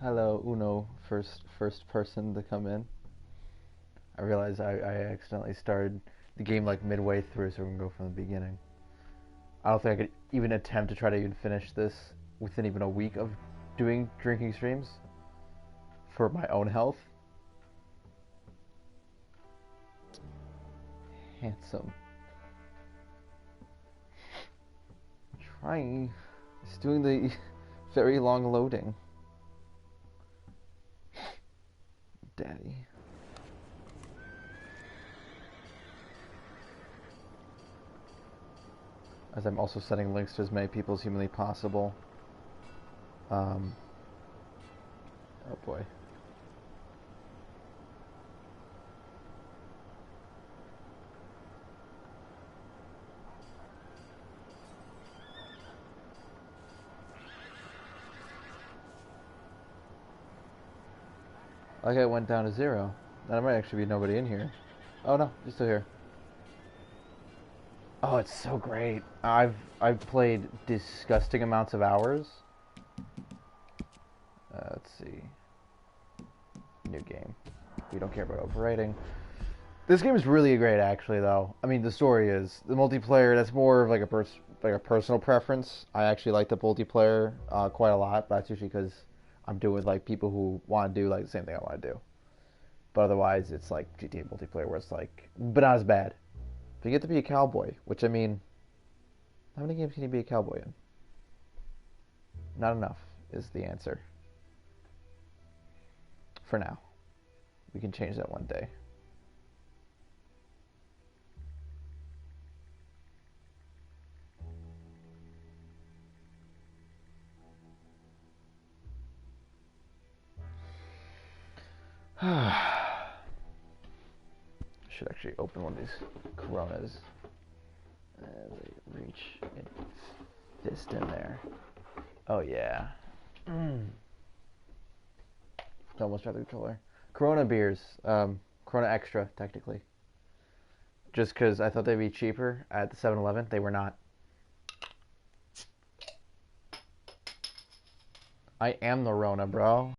Hello, Uno, first person to come in. I realized I accidentally started the game like midway through, so we can go from the beginning. I don't think I could even attempt to try to even finish this within even a week of doing drinking streams for my own health. Handsome. Trying. It's doing the very long loading. Daddy. As I'm also sending links to as many people as humanly possible. Oh boy. Like I went down to 0. There might actually be nobody in here. Oh no, you're still here. Oh, it's so great. I've played disgusting amounts of hours. Let's see. New game. We don't care about overwriting. This game is really great, actually, though. I mean, the story is the multiplayer. That's more of like a personal preference. I actually like the multiplayer quite a lot, but that's usually because I'm doing with like people who want to do like the same thing I want to do. But otherwise, it's like GTA multiplayer, where it's like, but not as bad. But you get to be a cowboy, which I mean, how many games can you be a cowboy in? Not enough is the answer. For now. We can change that one day. Should actually open one of these Coronas as I reach and fist in there. Oh yeah. Almost out the controller. Corona beers, Corona Extra technically. Just because I thought they'd be cheaper at the 7-Eleven, they were not. I am the Rona, bro.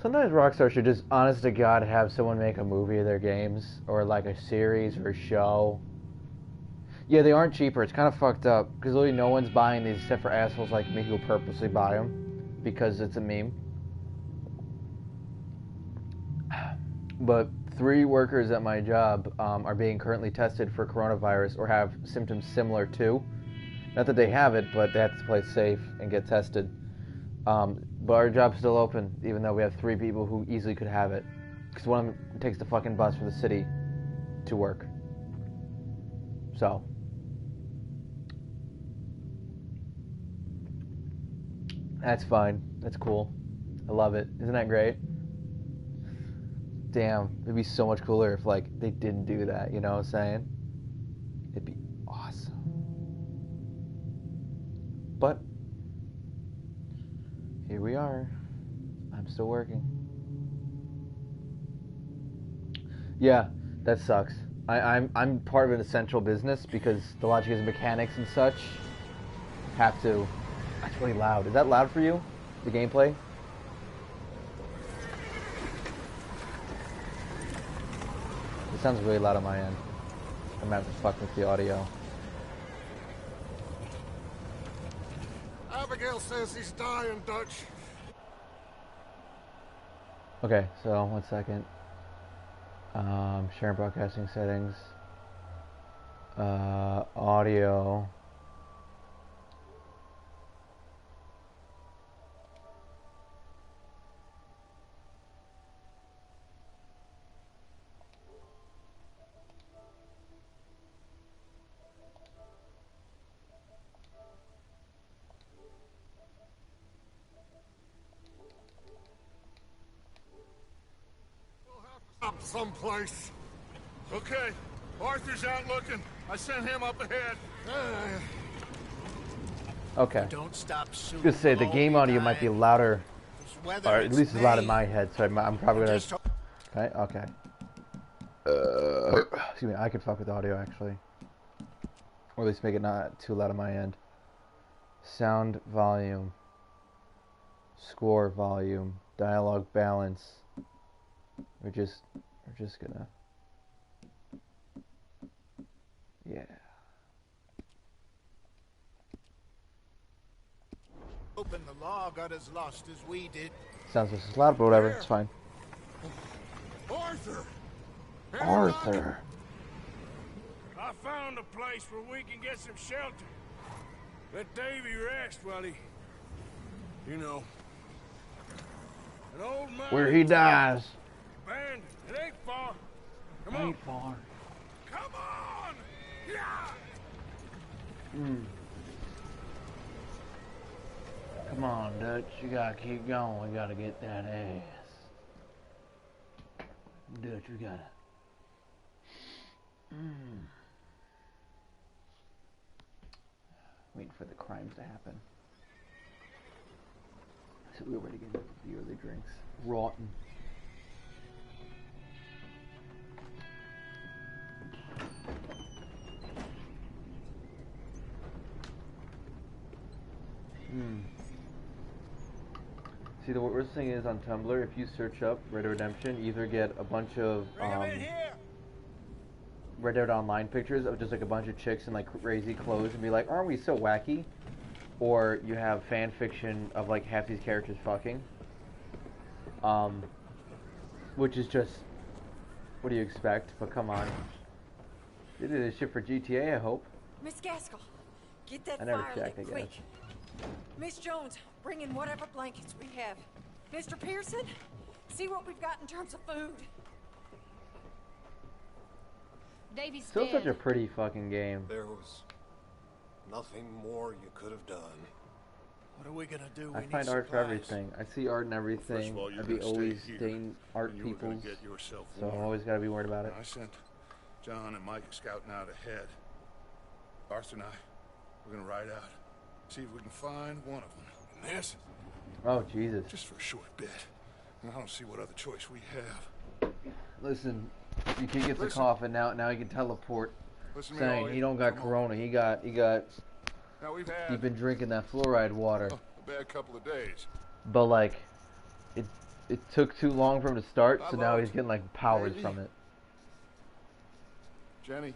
Sometimes Rockstar should just, honest to God, have someone make a movie of their games, or like a series or a show. Yeah, they aren't cheaper. It's kind of fucked up because literally no one's buying these except for assholes like me who purposely buy them because it's a meme. But 3 workers at my job are being currently tested for coronavirus or have symptoms similar to. Not that they have it, but they have to play safe and get tested. But our job's still open, even though we have 3 people who easily could have it. Because one of them takes the fucking bus from the city to work. So. That's fine. That's cool. I love it. Isn't that great? Damn, it'd be so much cooler if, like, they didn't do that, you know what I'm saying? It'd be awesome. But here we are. I'm still working. Yeah, that sucks. I'm part of an essential business because the logic is mechanics and such have to. That's really loud. Is that loud for you? The gameplay? It sounds really loud on my end. I'm gonna have to fuck with the audio. Abigail says he's dying, Dutch. Okay, so 1 second. Sharing broadcasting settings. Audio. Up someplace. Okay, Arthur's out looking. I sent him up ahead. Okay. Don't stop soon. I was gonna say the game audio might be louder, or at least it's loud in my head, so I'm probably gonna. Okay. Excuse me, I could fuck with audio actually. Or at least make it not too loud on my end. Sound volume. Score volume. Dialogue balance. We're just gonna... Yeah. Hoping the law got as lost as we did. Sounds just as loud, but whatever, it's fine. Arthur! Arthur! I found a place where we can get some shelter. Let Davy rest while he... You know... An old man... Where he dies. Abandoned. It ain't far. Come on. Ain't far. Come on! Yeah! Come on, Dutch. You gotta keep going. We gotta get that ass. Dutch, we gotta... Waiting for the crimes to happen. So we were ready to get the early drinks. Rotten. See, the worst thing is on Tumblr, if you search up Red Dead Redemption, you either get a bunch of Red Dead Online pictures of just like a bunch of chicks in like crazy clothes and be like, aren't we so wacky? Or you have fan fiction of like half these characters fucking. Which is just, what do you expect? But come on. They did this shit for GTA, I hope. Miss Gaskell, get that I never fire checked, lit I quick. guess. Miss Jones, bring in whatever blankets we have. Mr. Pearson, see what we've got in terms of food. Davy's Still dead. such a pretty fucking game. There was nothing more you could have done. What are we gonna do? I We find need art for supplies. everything. I see art in First everything. of all, you're I'd be gonna stay always here, dating art and you were gonna peoples. get yourself So I'm warm. always gotta be worried about it. I sent John and Mike scouting out ahead. Arthur and I, we're gonna ride out, see if we can find one of them. And this, Oh, Jesus. just for a short bit. And I don't see what other choice we have. Listen, your kid gets a Listen. cough and now he can teleport. Listen to me, all Saying you. he don't got Come on. corona. He got Now we've had he been drinking that fluoride water. a bad couple of days. But like it took too long for him to start, I so now love he's getting like powers Davey. from it. Jenny,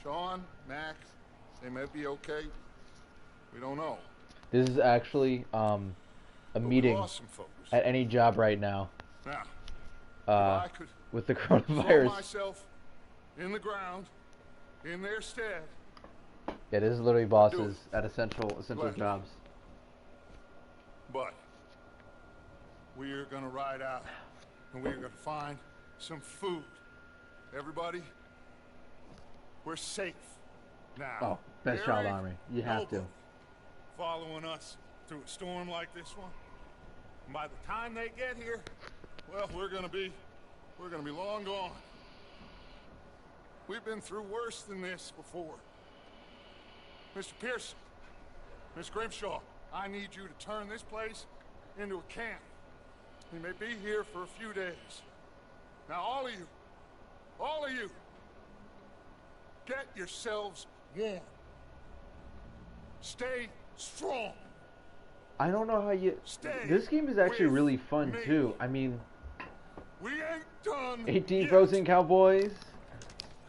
Sean, Mac, they may be okay. We don't know. This is actually a But we meeting lost some folks. at any job right now Now, uh, I could with the throw coronavirus. myself in the ground in their stead. Yeah, this is literally bosses at essential Gladly. jobs. But we're gonna ride out and we're gonna find some food. Everybody, we're safe now. Oh, best There child ain't army. You have to. nobody following us through a storm like this one. And by the time they get here, well, we're gonna be long gone. We've been through worse than this before. Mr. Pearson, Miss Grimshaw, I need you to turn this place into a camp. We may be here for a few days. Now, all of you, get yourselves warm. Stay strong. I don't know how you. Stay This game is actually with really fun me. too. I mean, We ain't done 18 yet. frozen cowboys,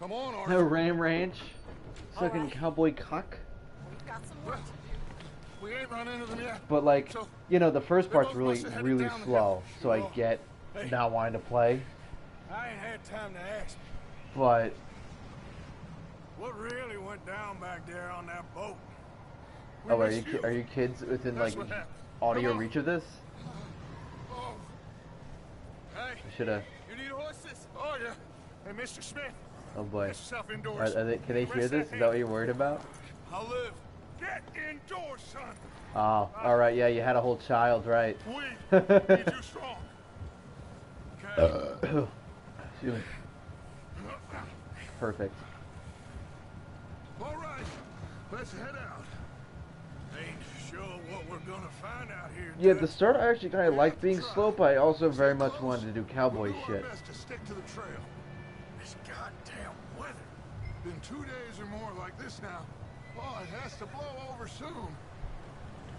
Come on, no Arthur. Ram Ranch, sucking Alright. cowboy cock. We've got some work to do. We ain't run into them yet. But like, So, you know, the first they part's both really must have headed really down the slow, hill. so I Oh. get Hey. not wanting to play. I ain't had time to ask. But What really went down back there on that boat? We oh, missed you. are you kids within That's like what happened. audio Come on. reach of this? Oh. Hey, I should have. you need horses? Oh, yeah. Hey, Mr. Smith, Oh boy. get yourself indoors. Are they, can they hear Rest this? that Is that what hand. you're worried about? I'll live. Get indoors, son. Oh, all right. Yeah, you had a whole child, right? We need you strong. Okay. Excuse me. Perfect. All right. Let's head out. Ain't sure know what we're gonna find out here. Yeah, at the Dutch. start I actually kind of liked being slow, but I also very much wanted to do cowboy We'll do our shit. best to stick to the trail. This goddamn weather. Been 2 days or more like this now. Oh, it has to blow over soon.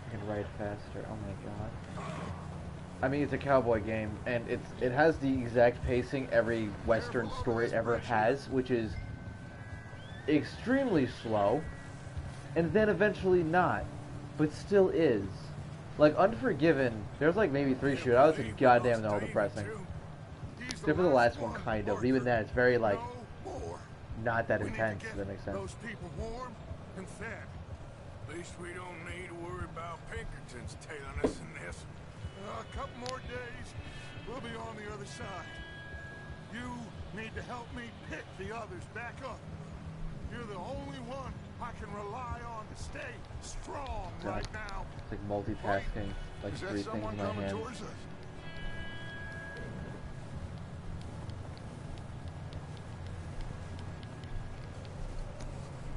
I can ride faster. Oh my god. I mean, it's a cowboy game, and it has the exact pacing every Western story ever has, which is extremely slow, and then eventually not, but still is. Like Unforgiven, there's like maybe 3 shootouts, and goddamn, they're all depressing. Except for the last one, kind of. Even then, it's very like not that intense. If that makes sense. Those people warm and fed. At least we don't need to worry about Pinkertons tailing us in this. A couple more days, we'll be on the other side. You need to help me pick the others back up. You're the only one I can rely on to stay strong right now. It's like multitasking, like Is 3 that things someone in my coming hand. towards us?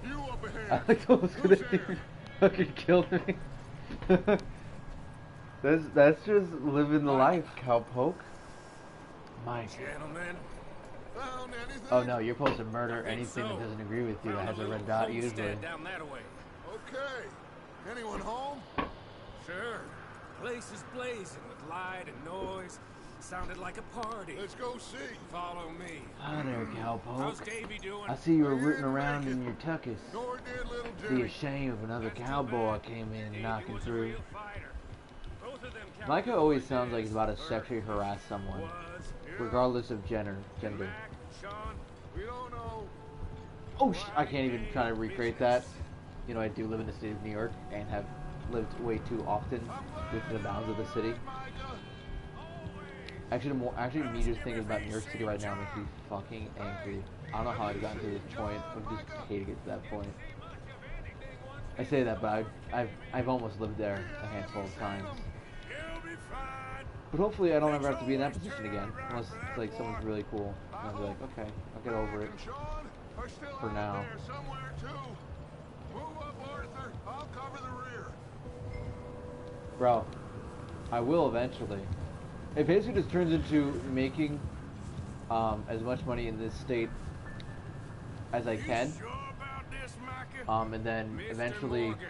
You up ahead. I like those Who's gonna there? fucking kill me. that's just living the life, cowpoke. Mike. Gentlemen, Found anything? Oh no, you're supposed to murder I think anything that so. doesn't agree with you that found has a little red dot homestead usually. down that way. Okay. Anyone home? Sure. Place is blazing with light and noise. Sounded like a party. Let's go see. Follow me. Hi there, How's cowpoke. Davy doing? I see you were I rooting didn't around make in it. your tuckus. Nor did little Be a Jimmy. shame if another That's too cowboy bad. came in Davy knocking was a through. real fighter. Both of them Micah cowboy always boys sounds like he's about to is. sexually harass someone, Was. regardless of gender. Mac, Sean, We don't know. Oh, I can't even try to recreate that. You know, I do live in the city of New York and have lived way too often within the bounds of the city. Actually, me just thinking about New York City right now makes me fucking angry. I don't know how I've gotten to this point. I'm just hating it to that point. I say that, but I've almost lived there a handful of times. You'll be fine. But hopefully, I don't ever have to be in that position again, unless it's like someone's really cool. And I'll be like, okay, I'll get over it. And Sean are still For out now. there somewhere too. Move up, Arthur. I'll cover the rear. Bro, I will eventually. It basically just turns into making as much money in this state as I can, Sure about this, Micah? and then Mr. eventually, Morgan,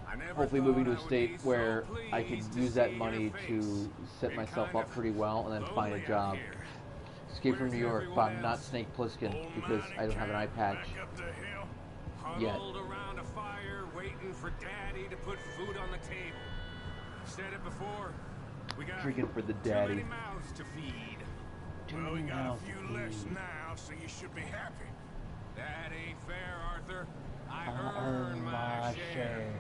I never hopefully thought moving to I a would state be so where I can pleased to use that see money your to face. set Been myself kind up pretty well, and then find lonely a out job. here. Escape from Where's New York, but everyone I'm not else? Snake Plissken Old because I don't have an eye mining patch. camp back up the hill, Yet. huddled around a fire, waiting for Daddy to put food on the table. Said it before. We got Freaking for the too daddy. many mouths to feed. Too Well, we many got a mouths to few less feed. now, so you should be happy. That ain't fair, Arthur. I I earn my share.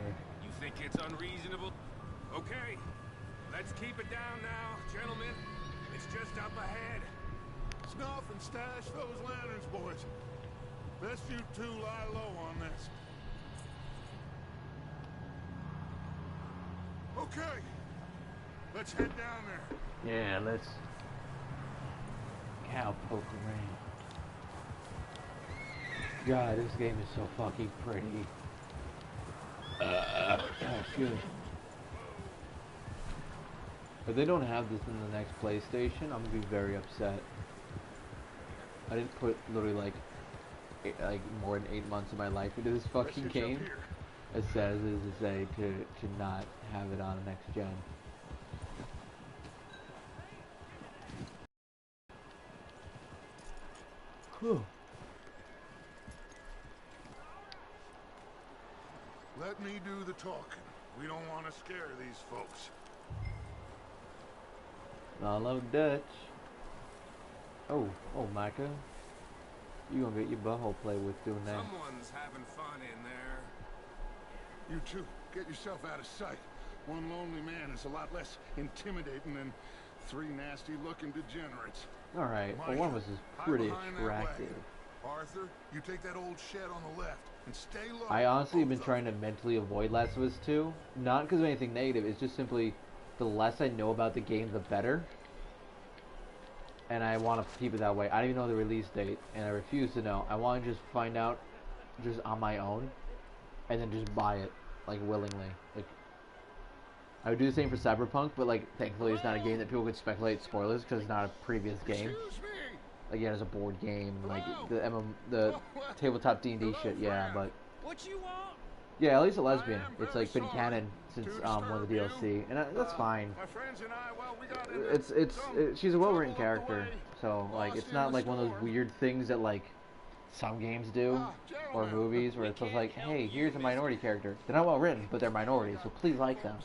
You think it's unreasonable? Okay, let's keep it down now, gentlemen. It's just up ahead. Snuff and stash those lanterns, boys. Best you two lie low on this. Okay. Let's head down there. Yeah, let's cowpoke around. God, this game is so fucking pretty. That's good. If they don't have this in the next PlayStation, I'm gonna be very upset. I didn't put literally like more than 8 months of my life into this fucking Let's hitch up game. here. As sad as it is to say, to not have it on the next gen. Whew. Let me do the talking. We don't want to scare these folks. I love Dutch. Oh, Micah. You gonna get your butthole played with doing that. Someone's having fun in there. You two, get yourself out of sight. One lonely man is a lot less intimidating than 3 nasty-looking degenerates. Alright, well, Micah, one of us is hide pretty behind that attractive. wagon. Arthur, you take that old shed on the left and stay low. I honestly have been both of trying to mentally avoid Last of Us 2. Not because of anything negative, it's just simply the less I know about the game, the better. And I want to keep it that way. I don't even know the release date, and I refuse to know. I want to just find out just on my own, and then just buy it, like, willingly. Like, I would do the same for Cyberpunk, but like thankfully it's not a game that people could speculate spoilers because it's not a previous game. Excuse me. Like yeah, it's a board game, like the the Oh, well, tabletop D&D hello, shit. Yeah, friend. but What you want? yeah, at least a lesbian. I am It's very like been sorry canon since to one of the disturb you. DLC, and that's fine. My friends and I, well, we got into She's a well-written trouble up the character, way. so like Lost it's in not the like one of those storm. weird things that like some games do or Gentlemen. movies where it's just like, hey, here's a minority character. They're not well written, but they're minorities, so please like them.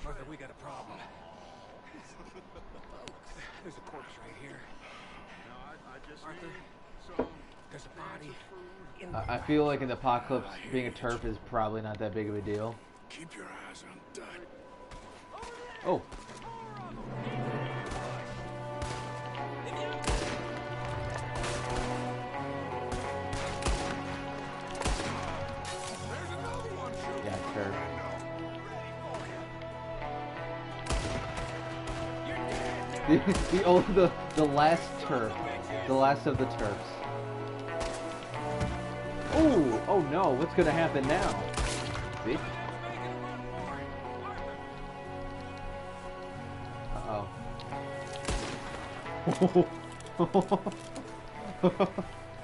Arthur, we got a problem. There's a corpse right here. I just Arthur, need some there's a body in I feel like in the apocalypse, being a turf is probably not that big of a deal. Keep your eyes on Dud. Oh. There's another one shooting. Yeah, turf. The last turf, the last of the turfs. Oh no, what's gonna happen now? See?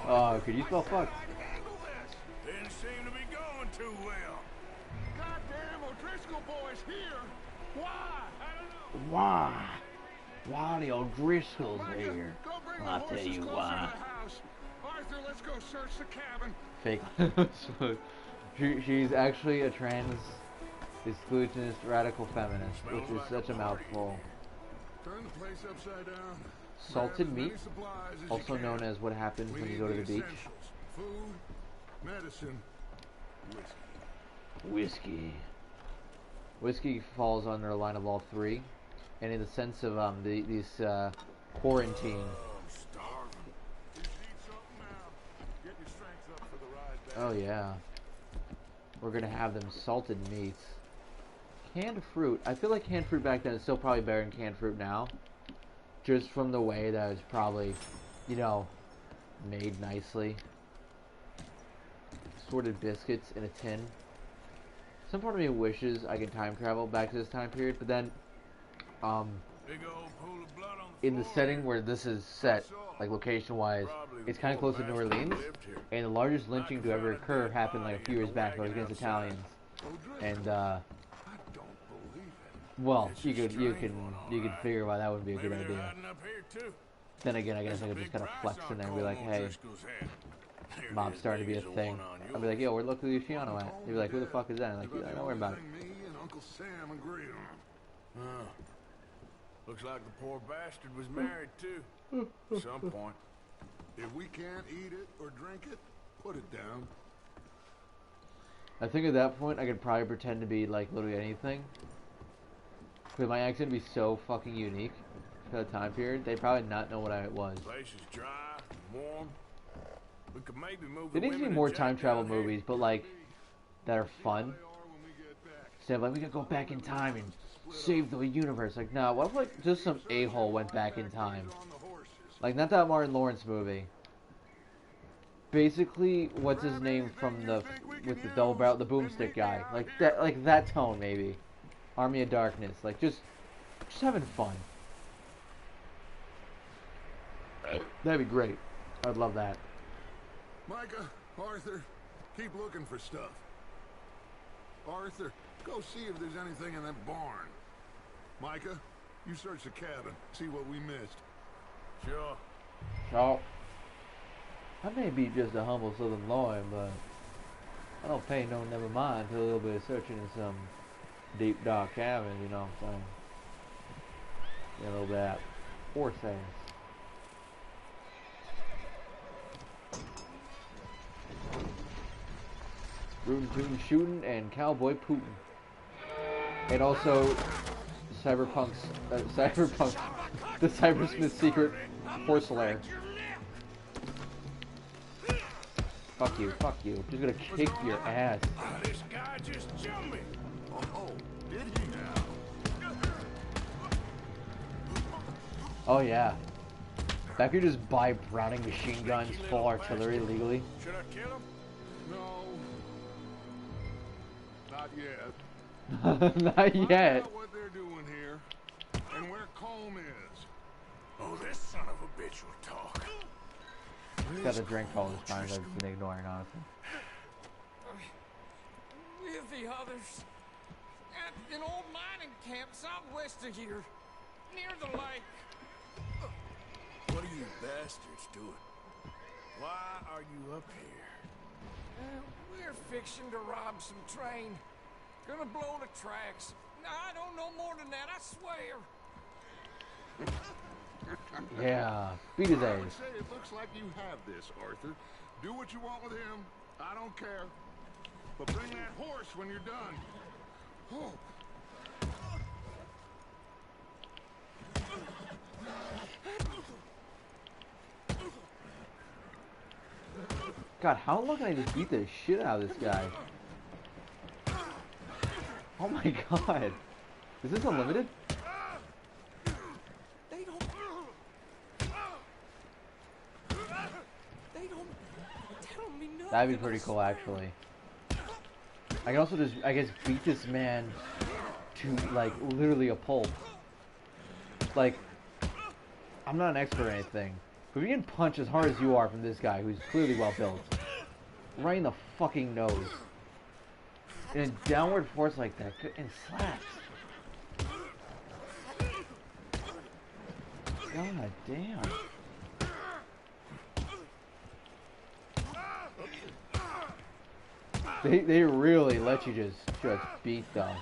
Oh, could you spell fuck? Didn't seem to be going too well. Goddamn O'Driscoll boys here. Why? I don't know. Why? Why the O'Driscolls Micah, here? go bring I'll the tell horses you closer why. to the house. Arthur, let's go search the cabin. Fake. She's actually a trans exclusionist radical feminist, which is such a mouthful. Turn the place upside down. Salted Grab as many meat, supplies as you also can. known as what happens We when you need go to the beach. essentials. Food, medicine, whiskey. Whiskey. Whiskey falls under a line of all three, and in the sense of these quarantine. I'm starving. Just eat something now. Get your strength up for the ride back. Oh yeah. We're gonna have them salted meats. Canned fruit. I feel like canned fruit back then is still probably better than canned fruit now. Just from the way that it's probably, you know, made nicely. Sorted biscuits in a tin. Some part of me wishes I could time travel back to this time period, but then, Big old pool of blood on the in the floor setting here. where this is set, like location-wise, it's kind of close to New Orleans, and the largest lynching to ever occur happened like a few years back. It was against Italians, and I don't believe it. well, you could figure why that wouldn't be a good Maybe they're idea. hiding up here too. Then again, I guess I could just kind of flex in there and be like, hey, mob's starting to be a thing. I'd be like, yo, where look Luciano at? They'd be like, who the fuck is that? I'm like, yeah, don't worry about it. Me and Uncle Sam agree on. Looks like the poor bastard was married too. At some point. If we can't eat it or drink it, put it down. I think at that point I could probably pretend to be like literally anything. Because my accent would be so fucking unique for that time period, they'd probably not know what I was. Place is dry, warm. We could maybe move There the needs to be women more and time Jack travel down here. movies, but like, that are fun. They are when we get back. Instead of like, we could go back in time and save the universe. Like, nah, what if like just some a-hole went back in time? On the horses. Like, not that Martin Lawrence movie. Basically, what's his name from the, with the double barrel, the boomstick guy. Like that tone maybe. Army of Darkness. Like, just having fun. That'd be great. I'd love that. Micah, Arthur, keep looking for stuff. Arthur, go see if there's anything in that barn. Micah, you search the cabin, see what we missed. Sure. Oh. I may be just a humble southern lawyer, but I don't pay no never mind to a little bit of searching in some deep dark cabin, you know what I'm saying? Yeah, a little bit of that horse ass. Rootin' tootin' shooting and cowboy Putin. And also Cyberpunk's the Cybersmith secret horse lair. Fuck you, fuck you. I'm just gonna kick your ass. This guy just jumped me. Oh, did he now? Oh yeah. That could just buy Browning machine guns, full artillery legally. Should I kill him? No. Not yet. Not Find yet. out what they're doing here and where Colm is. Oh, this son of a bitch will talk. He's got a drink all this time that I've been ignoring, honestly. With the others at an old mining camp southwest of here, near the lake. What are you bastards doing? Why are you up here? We're fixing to rob some train. Gonna blow the tracks. I don't know more than that, I swear. Yeah, beat his I would ass. say it looks like you have this, Arthur. Do what you want with him. I don't care. But bring that horse when you're done. Oh. God, how long can I just beat the shit out of this guy? Oh my god. Is this unlimited? They don't tell me nothing. That'd be pretty cool, actually. I can also just, I guess, beat this man to, like, literally a pulp. Like, I'm not an expert or anything, but if you can punch as hard as you are from this guy, who's clearly well built, right in the fucking nose, in a downward force like that, and slaps. God damn. They really let you just beat them.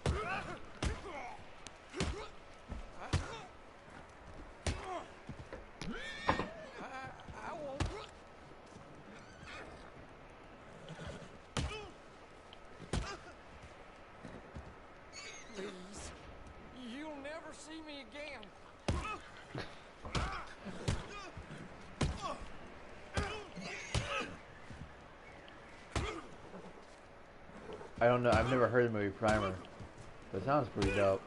I won't. Please. You'll never see me again. I don't know, I've never heard the movie Primer, but it sounds pretty dope.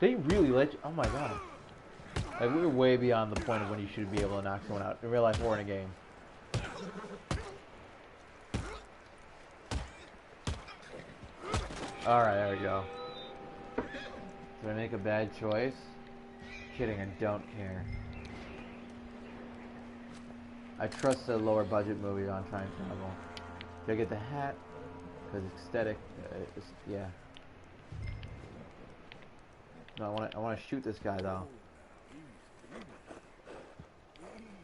They really let you, oh my god. Like, we're way beyond the point of when you should be able to knock someone out in real life or in a game. Alright, there we go. Did I make a bad choice? Kidding, I don't care. I trust a lower budget movie on time travel. Did I get the hat? Because it's aesthetic. Yeah. No, I want to shoot this guy though.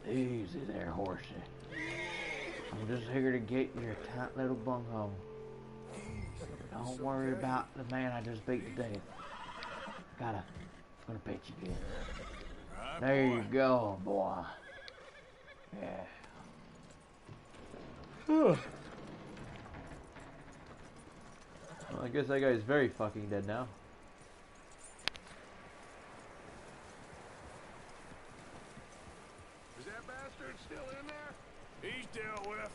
Easy there, horsey. I'm just here to get your tight little bunghole. Don't worry about the man I just beat to death. Gonna pet you good. There you go, boy. Yeah. Well, I guess that guy's very fucking dead now. Is that bastard still in there? He's dealt with.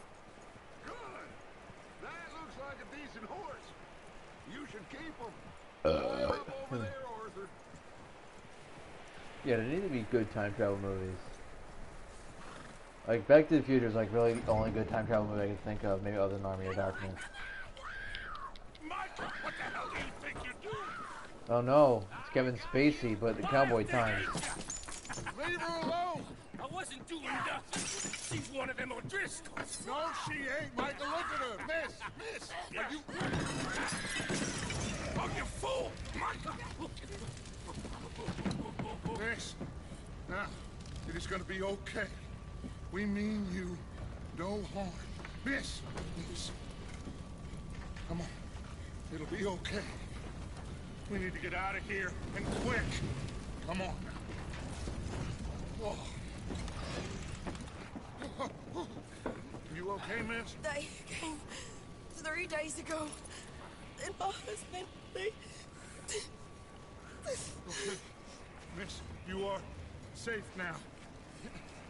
Good. That looks like a decent horse. You should keep him. Hold him up over there, Arthur. Yeah, there need to be good time travel movies. Like, Back to the Future is like really the only good time travel movie I can think of, maybe other than Army of Darkness. Michael, what the hell do you think you're doing? Oh no, it's Kevin Spacey, but the cowboy times. Leave her alone. I wasn't doing nothing. She's one of them O'Driscolls. No, she ain't, Michael. Look at her. Miss. Are you... Oh, you fool! Michael! Miss. Now, it is going to be okay. We mean you no harm. Miss. Come on. It'll be okay. We need to get out of here, and quick. Come on. Whoa. You okay, miss? They came 3 days ago. And my husband, they... Okay. Miss, you are safe now.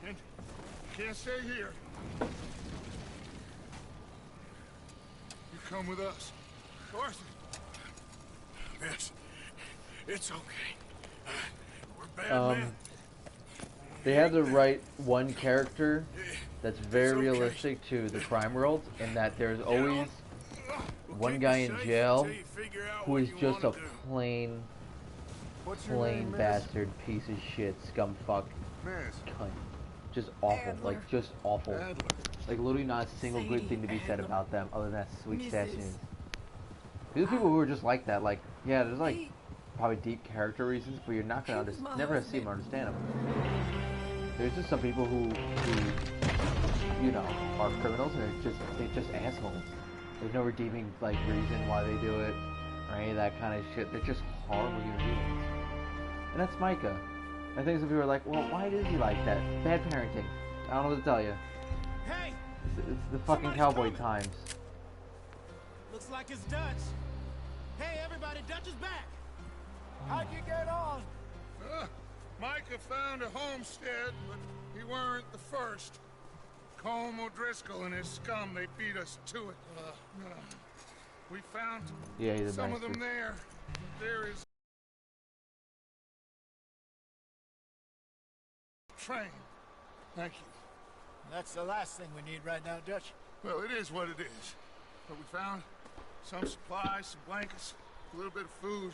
And you can't stay here. You come with us. Arthur. Miss, it's okay. We're bad men. They had to write one character that's very realistic to the crime world, in that there's always one guy in jail who is just a plain bastard, piece of shit, scum fuck, cunt. Just awful, like just awful. Like literally not a single good thing to be said about them other than that sweet statues. These are people who are just like that. Like, yeah, there's like probably deep character reasons, but you're not gonna never see them or understand them. There's just some people who you know, are criminals, and they're just assholes. There's no redeeming like reason why they do it or any of that kind of shit. They're just horrible human beings. And that's Micah. I think some people are like, well, why is he like that? Bad parenting. I don't know what to tell you. Hey! It's the fucking cowboy times. Looks like it's Dutch. Hey, everybody, Dutch is back. How'd you get on? Micah found a homestead, but he weren't the first. Colm O'Driscoll and his scum, they beat us to it. We found some of them there. There is train. Thank you. That's the last thing we need right now, Dutch. Well, it is what it is. But we found some supplies, some blankets, a little bit of food,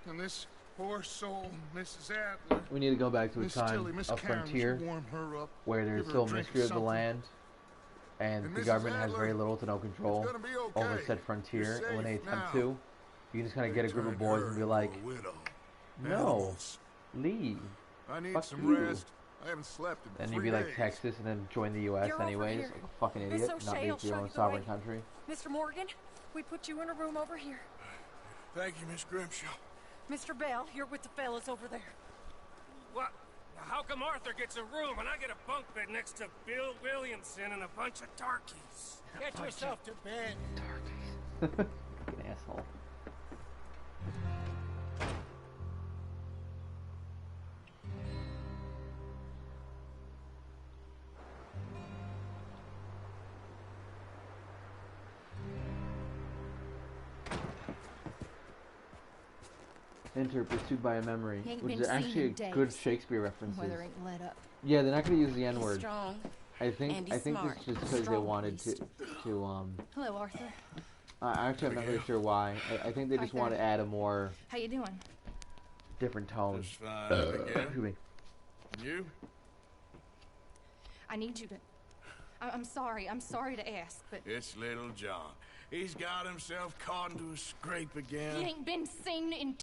and this poor soul, Mrs. Adler. We need to go back to a time of frontier where there's still mystery of the land, and the government has very little to no control over said frontier. And when they attempt to, you can just kind of get a group of boys and be like, "No, leave. I need Fuck some you." rest. I haven't slept in 3 days. And you'd be like Texas and then join the U.S. anyways, like a fucking idiot, not make your own sovereign country. Mr. Morgan, we put you in a room over here. Thank you, Miss Grimshaw. Mr. Bell, you're with the fellas over there. What? How come Arthur gets a room and I get a bunk bed next to Bill Williamson and a bunch of darkies? Get yourself to bed. Darkies. Fucking asshole. Enter pursued by a memory, which is actually a good Shakespeare reference. Yeah, they're not going to use the N-word. I think this is just because they wanted to Hello, Arthur. actually, I'm not really sure why. I think they just want to add a more How you doing? different tone. Just fine. Excuse me. You? I need you to. I'm sorry to ask, but It's little John. He's got himself caught into a scrape again. he ain't been seen in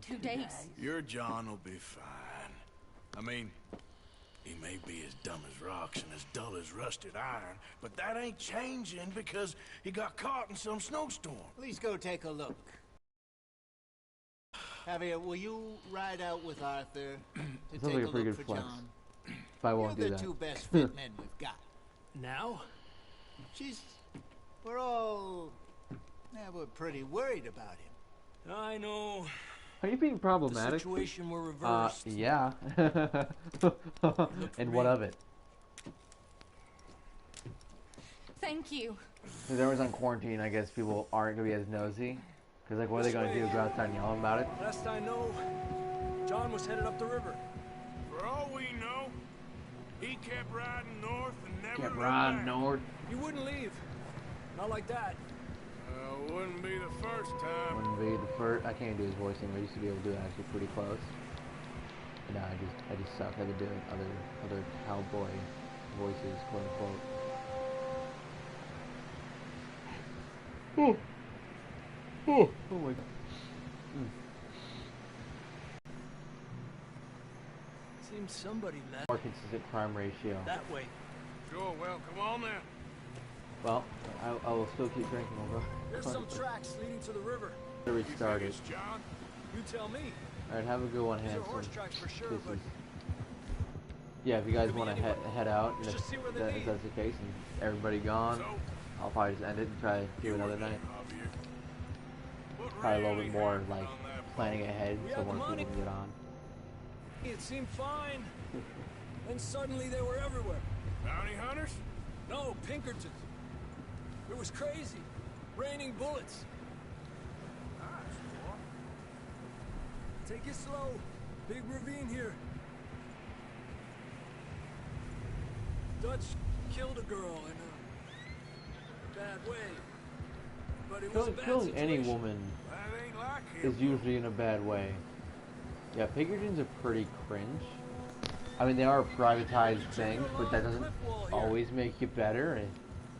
2 days. Your John will be fine. I mean, he may be as dumb as rocks and as dull as rusted iron, but that ain't changing because he got caught in some snowstorm. Please go take a look. Javier, will you ride out with Arthur to Sounds take like a a pretty look good for flex. John? But I won't You're do the that. two best fit men we've got. Now? We're pretty worried about him. I know. Are you being The problematic? situation were reversed. Yeah. And what of it? Thank you. Since everyone's on quarantine, I guess people aren't gonna be as nosy. Cause like, what are they gonna do? Go outside and yell about it? Last I know, John was headed up the river. For all we know, he kept riding north and never Kept looked riding back. north. He wouldn't leave. Not like that. Wouldn't be the first time. Wouldn't be the first. I can't do his voice anymore. I used to be able to do it actually pretty close. But now I just suck. I've been doing other cowboy voices, quote unquote. Oh my god. Seems somebody left More consistent crime ratio. that way. Sure, well, come on then. Well, I will still keep drinking over. There's some tracks leading to the river. Restart it. John? You tell me. Alright, have a good one, These are Hanson. horse tracks for sure, This but is- Yeah, if you guys Could be want to anyone. head out, and Let's if just see where they if lead. that's the case, and everybody gone, I'll probably just end it and try to do another night. Probably a little bit more like planning ahead We so have the more people money. can get on. it seemed fine. Then suddenly they were everywhere. Bounty hunters? No, Pinkertons. It was crazy. Raining bullets. Take it slow. Big ravine here. Dutch killed a girl in a bad way. But it was a bad Killing any situation. woman That ain't like him. is usually in a bad way. Yeah, Pinkertons are pretty cringe. I mean, they are privatized things, but that doesn't always make it better. And